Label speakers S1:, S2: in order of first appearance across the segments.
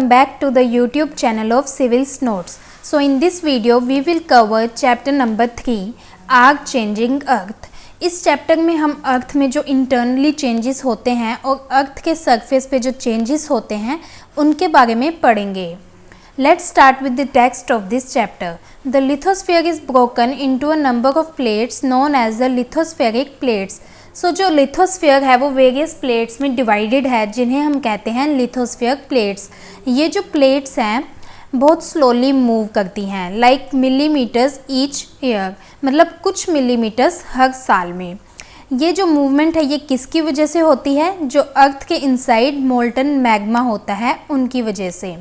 S1: Back to the YouTube channel of Civil's Notes. So in this video we will cover chapter number 3 Arc Changing Earth. इस chapter में हम अर्थ में जो internally changes होते हैं और अर्थ के सरफेस पे जो चेंजेस होते हैं उनके बारे में पढ़ेंगे. Let's start with the text of this chapter. The lithosphere is broken into a number of plates known as the lithospheric plates. सो जो लिथोस्फीयर है वो वेरियस प्लेट्स में डिवाइडेड है जिन्हें हम कहते हैं लिथोस्फीयर प्लेट्स. ये जो प्लेट्स हैं बहुत स्लोली मूव करती हैं लाइक मिलीमीटर्स ईच ईयर, मतलब कुछ मिलीमीटर्स हर साल में. ये जो मूवमेंट है ये किसकी वजह से होती है? जो अर्थ के इनसाइड मोल्टन मैग्मा होता है उनकी वजह से.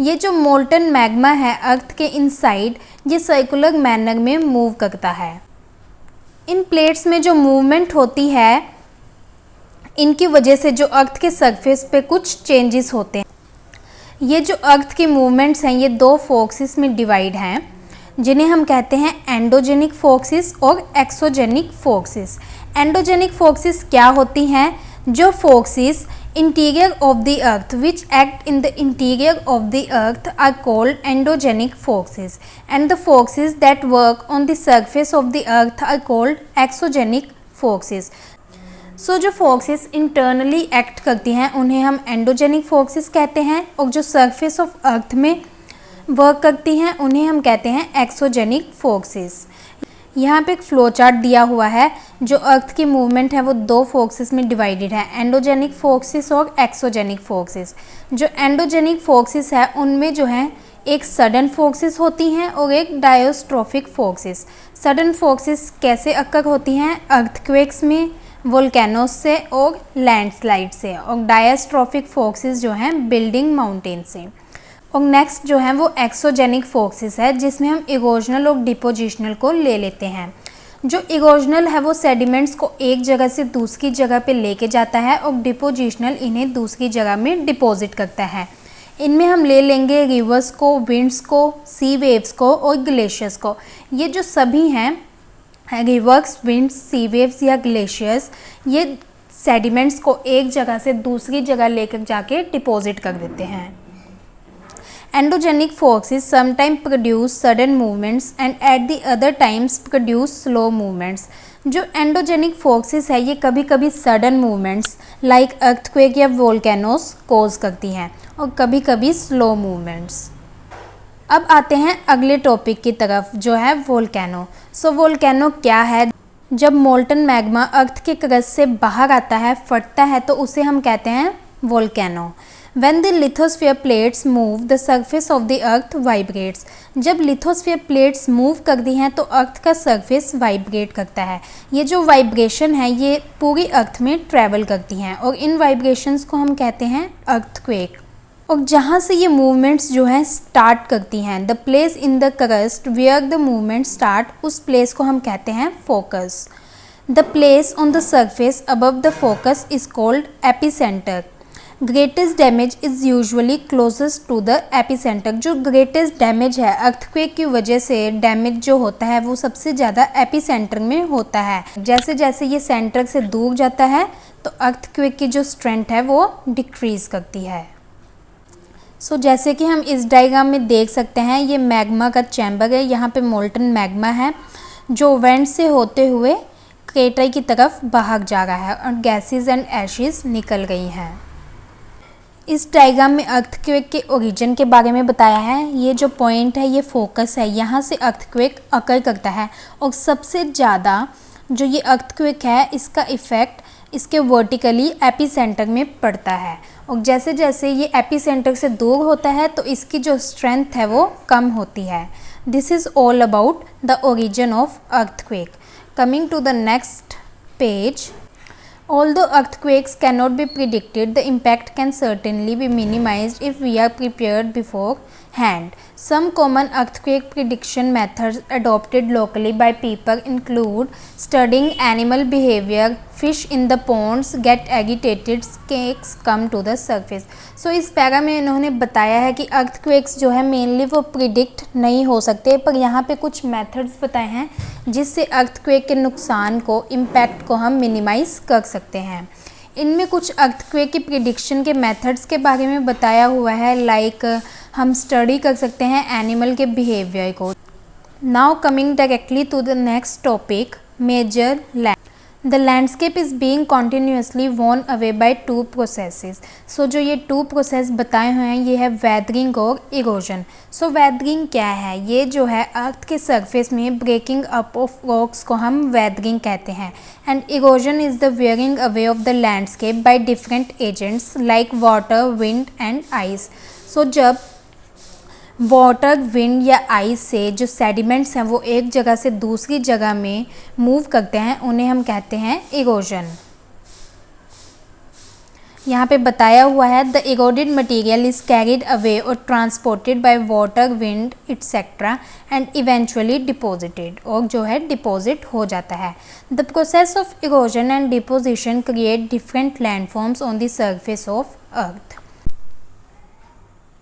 S1: ये जो मोल्टन मैग्मा है अर्थ के इनसाइड ये सर्कुलर मैनर में मूव करता है. इन प्लेट्स में जो मूवमेंट होती है इनकी वजह से जो अर्थ के सरफेस पे कुछ चेंजेस होते हैं. ये जो अर्थ की मूवमेंट्स हैं ये दो फोर्सेस में डिवाइड हैं जिन्हें हम कहते हैं एंडोजेनिक फोर्सेस और एक्सोजेनिक फोर्सेस. एंडोजेनिक फोर्सेस क्या होती हैं? जो forces interior of the earth which act in the interior of the earth are called endogenic forces, and the forces that work on the surface of the earth are called exogenic forces. So जो forces internally act करती हैं उन्हें हम endogenic forces कहते हैं और जो surface of earth में वर्क करती हैं उन्हें हम कहते हैं exogenic forces. यहाँ पे एक फ्लो चार्ट दिया हुआ है. जो अर्थ की मूवमेंट है वो दो फोर्सेस में डिवाइडेड है, एंडोजेनिक फोर्सेस और एक्सोजेनिक फोर्सेस. जो एंडोजेनिक फोर्सेस है उनमें जो है एक सडन फोर्सेस होती हैं और एक डायस्ट्रोफिक फोर्सेस. सडन फोर्सेस कैसे अक्कर होती हैं? अर्थक्वेक्स में, वोल्केनोस से और लैंडस्लाइड से. और डायस्ट्रोफिक फोर्सेस जो हैं बिल्डिंग माउंटेन से. और नेक्स्ट जो है वो एक्सोजेनिक फोर्सेस है जिसमें हम इरोजनल और डिपोजिशनल को ले लेते हैं. जो इरोजनल है वो सेडिमेंट्स को एक जगह से दूसरी जगह पे लेके जाता है और डिपोजिशनल इन्हें दूसरी जगह में डिपॉजिट करता है. इनमें हम ले लेंगे रिवर्स को, विंड्स को, सी वेव्स को और ग्लेशियर्स को. ये जो सभी हैं रिवर्स, विंड्स, सी वेव्स या ग्लेशियर्स ये सेडिमेंट्स को एक जगह से दूसरी जगह लेकर जाके डिपॉजिट कर देते हैं. Endogenic forces sometimes produce sudden movements and at the other times produce slow movements. जो एंडोजेनिक फोर्सेस है ये कभी कभी सडन मूवमेंट्स लाइक अर्थक्वेक या वोल्केनोस कोज करती हैं और कभी कभी स्लो मूवमेंट्स. अब आते हैं अगले टॉपिक की तरफ जो है वोल्केनो. सो वोल्केनो क्या है? जब मोल्टन मैग्मा अर्थ के क्रस्ट से बाहर आता है, फटता है, तो उसे हम कहते हैं volcano. When the lithosphere plates move, the surface of the earth vibrates. जब लिथोस्फीयर प्लेट्स मूव करती हैं तो अर्थ का सरफेस वाइब्रेट करता है. ये जो वाइब्रेशन है ये पूरी अर्थ में ट्रैवल करती हैं और इन वाइब्रेशंस को हम कहते हैं अर्थक्वेक. और जहाँ से ये मूवमेंट्स जो हैं स्टार्ट करती हैं, the place in the crust where the movement start, उस प्लेस को हम कहते हैं focus. The place on the surface above the focus is called epicentre. Greatest damage is usually closest to the epicentre. जो greatest damage है earthquake की वजह से डैमेज जो होता है वो सबसे ज़्यादा एपिसेंटर में होता है. जैसे जैसे ये सेंटर से दूर जाता है तो अर्थक्वेक की जो स्ट्रेंथ है वो डिक्रीज़ करती है. सो जैसे कि हम इस डायग्राम में देख सकते हैं ये मैग्मा का चैम्बर है. यहाँ पे मोल्टन मैग्मा है जो वेंट से होते हुए क्रेटर की तरफ बाहर जा रहा है और गैसेस एंड एशेस निकल गई हैं. इस डायग्राम में अर्थक्वेक के ओरिजिन के बारे में बताया है. ये जो पॉइंट है ये फोकस है, यहाँ से अर्थक्वेक अकर करता है और सबसे ज़्यादा जो ये अर्थक्वेक है इसका इफ़ेक्ट इसके वर्टिकली एपिसेंटर में पड़ता है. और जैसे जैसे ये एपिसेंटर से दूर होता है तो इसकी जो स्ट्रेंथ है वो कम होती है. This is all about the origin of earthquake. Coming to the next page. Although earthquakes cannot be predicted, the impact can certainly be minimized if we are prepared beforehand. Some common earthquake prediction methods adopted locally by people include studying animal behavior. Fish in the ponds get agitated, snakes come to the surface. So इस para में इन्होंने बताया है कि earthquakes जो है mainly वो predict नहीं हो सकते, पर यहाँ पे कुछ मेथड्स बताए हैं जिससे अर्थक्वेक के नुकसान को, इम्पैक्ट को हम मिनिमाइज़ कर सकते हैं. इनमें कुछ अर्थक्वेक की प्रिडिक्शन के मेथड्स के बारे में बताया हुआ है, लाइक हम स्टडी कर सकते हैं एनिमल के बिहेवियर को। Now coming directly to the next topic, major land. The landscape is being continuously worn away by two processes. So जो ये टू प्रोसेस बताए हुए हैं ये है वेदरिंग और इरोजन। सो वेदरिंग क्या है? ये जो है अर्थ के सरफेस में ब्रेकिंग अप ऑफ रॉक्स को हम वेदरिंग कहते हैं। And erosion is the wearing away of the landscape by different agents like water, wind and ice. So जब वाटर, विंड या आइस से जो सेडिमेंट्स हैं वो एक जगह से दूसरी जगह में मूव करते हैं, उन्हें हम कहते हैं इरोजन। यहाँ पे बताया हुआ है the eroded material is carried away और transported by water, wind etcetera and eventually deposited, और जो है डिपॉजिट हो जाता है। The process of erosion and deposition create different landforms on the surface of earth.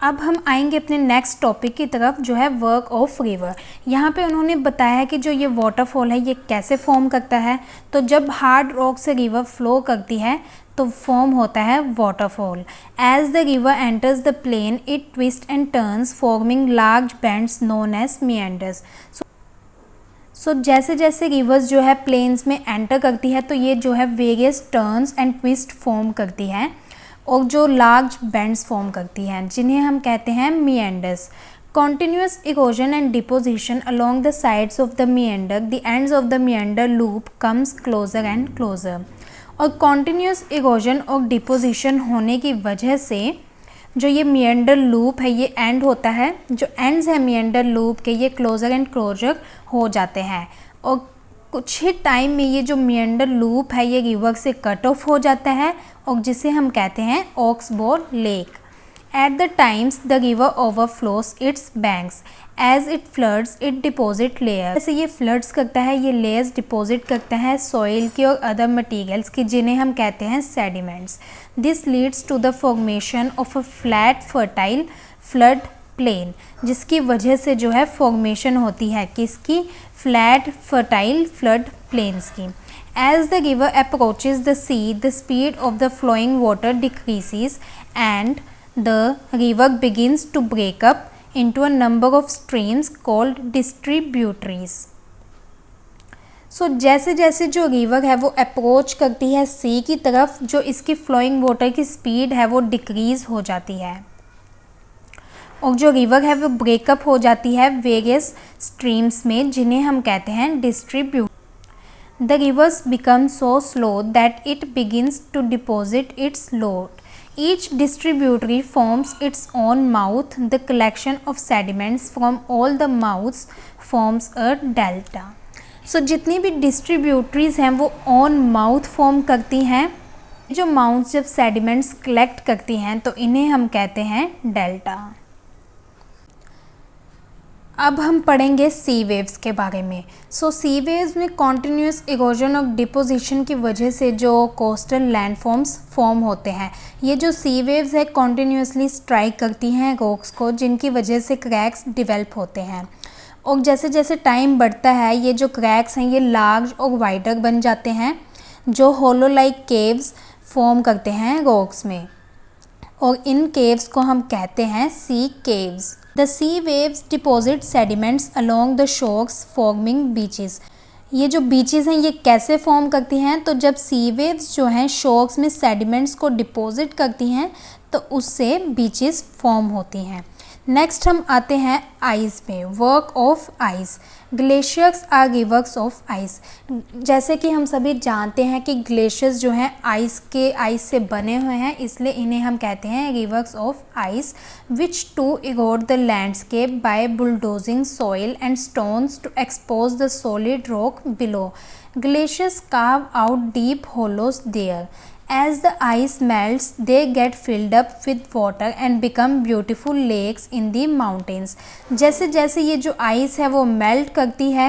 S1: अब हम आएंगे अपने नेक्स्ट टॉपिक की तरफ, जो है वर्क ऑफ रिवर। यहाँ पे उन्होंने बताया है कि जो ये वाटरफॉल है ये कैसे फॉर्म करता है। तो जब हार्ड रॉक से रिवर फ्लो करती है तो फॉर्म होता है waterfall. As the river enters the plain it twist and turns forming large bands known as meanders. So जैसे जैसे रिवर्स जो है प्लेन्स में एंटर करती है तो ये जो है various turns and twist form करती है और जो लार्ज बैंड्स फॉर्म करती हैं, जिन्हें हम कहते हैं meanders. Continuous erosion and deposition along the sides of the meander, the ends of the meander loop comes closer and closer. और कॉन्टिन्यूस इरोजन और डिपोजिशन होने की वजह से जो ये मिएंडर लूप है ये एंड होता है, जो एंड्स है मिएंडर लूप के ये क्लोजर एंड क्लोजर हो जाते हैं। और कुछ ही टाइम में ये जो मिएंडर लूप है ये रिवर से कट ऑफ हो जाता है और जिसे हम कहते हैं oxbow lake. At the times the river overflows its banks as it floods it deposit layer. जैसे ये फ्लड्स करता है ये लेयर्स डिपॉजिट करता है सॉइल की और अदर मटीरियल्स की, जिन्हें हम कहते हैं sediments. This leads to the formation of a flat fertile flood plain, जिसकी वजह से जो है फॉर्मेशन होती है किसकी? फ्लैट फर्टाइल फ्लड प्लेन्स की। As the river approaches the sea, the speed of the flowing water decreases and the river begins to break up into a number of streams called distributaries. So जैसे जैसे जो river है वो approach करती है सी की तरफ, जो इसकी फ्लोइंग वाटर की स्पीड है वो डिक्रीज हो जाती है और जो रिवर है वो ब्रेकअप हो जाती है वेरियस स्ट्रीम्स में, जिन्हें हम कहते हैं distribute. The rivers become so slow that it begins to deposit its load. Each distributary forms its own mouth. The collection of sediments from all the mouths forms a delta. So जितनी भी distributaries हैं वो on mouth form करती हैं। जो mouths जब sediments collect करती हैं तो इन्हें हम कहते हैं delta। अब हम पढ़ेंगे सी वेव्स के बारे में। सो सी वेव्स में कॉन्टीन्यूस इरोजन और डिपोजिशन की वजह से जो कोस्टल लैंडफॉर्म्स फॉर्म होते हैं, ये जो सी वेव्स है कॉन्टीन्यूसली स्ट्राइक करती हैं रॉक्स को, जिनकी वजह से क्रैक्स डिवेल्प होते हैं। और जैसे जैसे टाइम बढ़ता है ये जो क्रैक्स हैं ये लार्ज और वाइडर बन जाते हैं, जो होलो लाइक केव्स फॉर्म करते हैं रॉक्स में, और इन केव्स को हम कहते हैं सी caves. The sea waves deposit sediments along the shores forming beaches. ये जो बीचेस हैं ये कैसे फॉर्म करती हैं? तो जब सी वेव्स जो हैं शोर्स में सेडिमेंट्स को डिपॉजिट करती हैं तो उससे बीचेस फॉर्म होती हैं। नेक्स्ट हम आते हैं आइस में, work of ice. Glaciers are rivers of ice. जैसे कि हम सभी जानते हैं कि ग्लेशियर्स जो हैं आइस से बने हुए हैं, इसलिए इन्हें हम कहते हैं rivers of ice, which to erode the landscape by bulldozing soil and stones to expose the solid rock below. Glaciers carve out deep hollows there. As the ice melts, they get filled up with water and become beautiful lakes in the mountains. जैसे जैसे ये जो ice है वो melt करती है,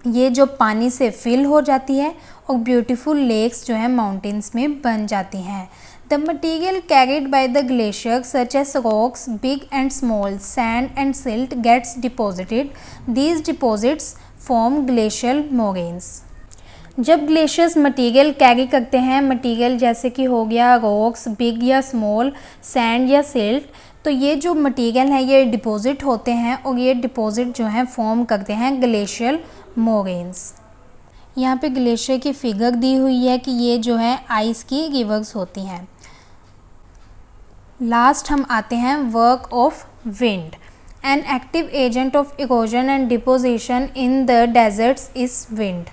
S1: ये जो पानी से फिल हो जाती है और ब्यूटीफुल लेक्स जो है माउंटेन्स में बन जाती हैं। The material carried by the glacier such as rocks, big and small, sand and silt gets deposited. These deposits form glacial moraines. जब ग्लेशियर्स मटेरियल कैरी करते हैं, मटेरियल जैसे कि हो गया रॉक्स, बिग या स्मॉल, सैंड या सिल्ट, तो ये जो मटेरियल है ये डिपॉजिट होते हैं और ये डिपॉजिट जो है फॉर्म करते हैं ग्लेशियल मोरेन्स। यहाँ पे ग्लेशियर की फिगर दी हुई है कि ये जो है आइस की रिवर्स होती हैं। लास्ट हम आते हैं work of wind. An active agent of erosion and deposition in the deserts is wind.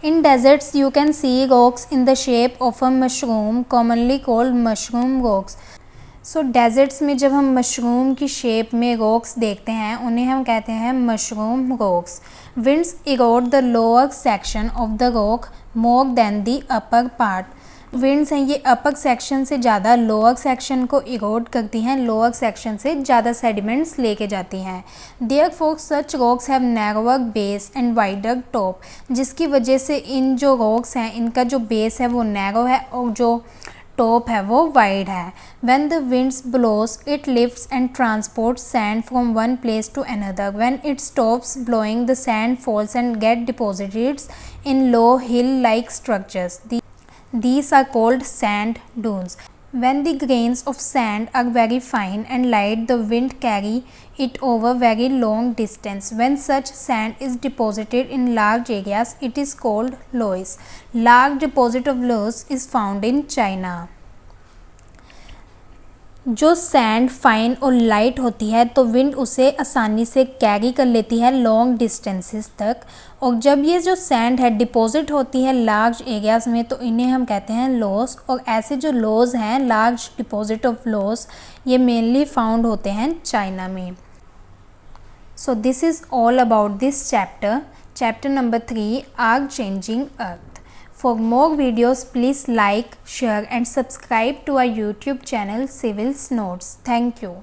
S1: In deserts, you can see rocks in the shape of a mushroom, commonly called mushroom rocks. So deserts में जब हम mushroom की shape में rocks देखते हैं उन्हें हम कहते हैं mushroom rocks. Winds erode the lower section of the rock more than the upper part. Winds हैं ये अपर सेक्शन से ज़्यादा लोअर सेक्शन को इरोड करती हैं, लोअर सेक्शन से ज़्यादा सेडिमेंट्स लेके जाती हैं। Therefore such rocks have narrower base and wider top, जिसकी वजह से इन जो रॉक्स हैं इनका जो बेस है वो नैरो है और जो टॉप है वो वाइड है। When the winds blows, it lifts and transports sand from one place to another. When it stops blowing, the sand falls and get deposited in low hill-like structures. These are called sand dunes. When the grains of sand are very fine and light, the wind carry it over very long distance. When such sand is deposited in large areas, it is called loess. Large deposit of loess is found in China. जो sand fine और light होती है तो wind उसे आसानी से carry कर लेती है लॉन्ग डिस्टेंसेस तक, और जब ये जो सैंड है डिपॉजिट होती है लार्ज एरियाज़ में तो इन्हें हम कहते हैं लॉस। और ऐसे जो लॉस हैं, लार्ज डिपॉजिट ऑफ लॉस, ये मेनली फाउंड होते हैं चाइना में। So this is all about this chapter number 3, arc changing earth. For more videos, please like, share and subscribe to our YouTube channel Civils Notes. Thank you.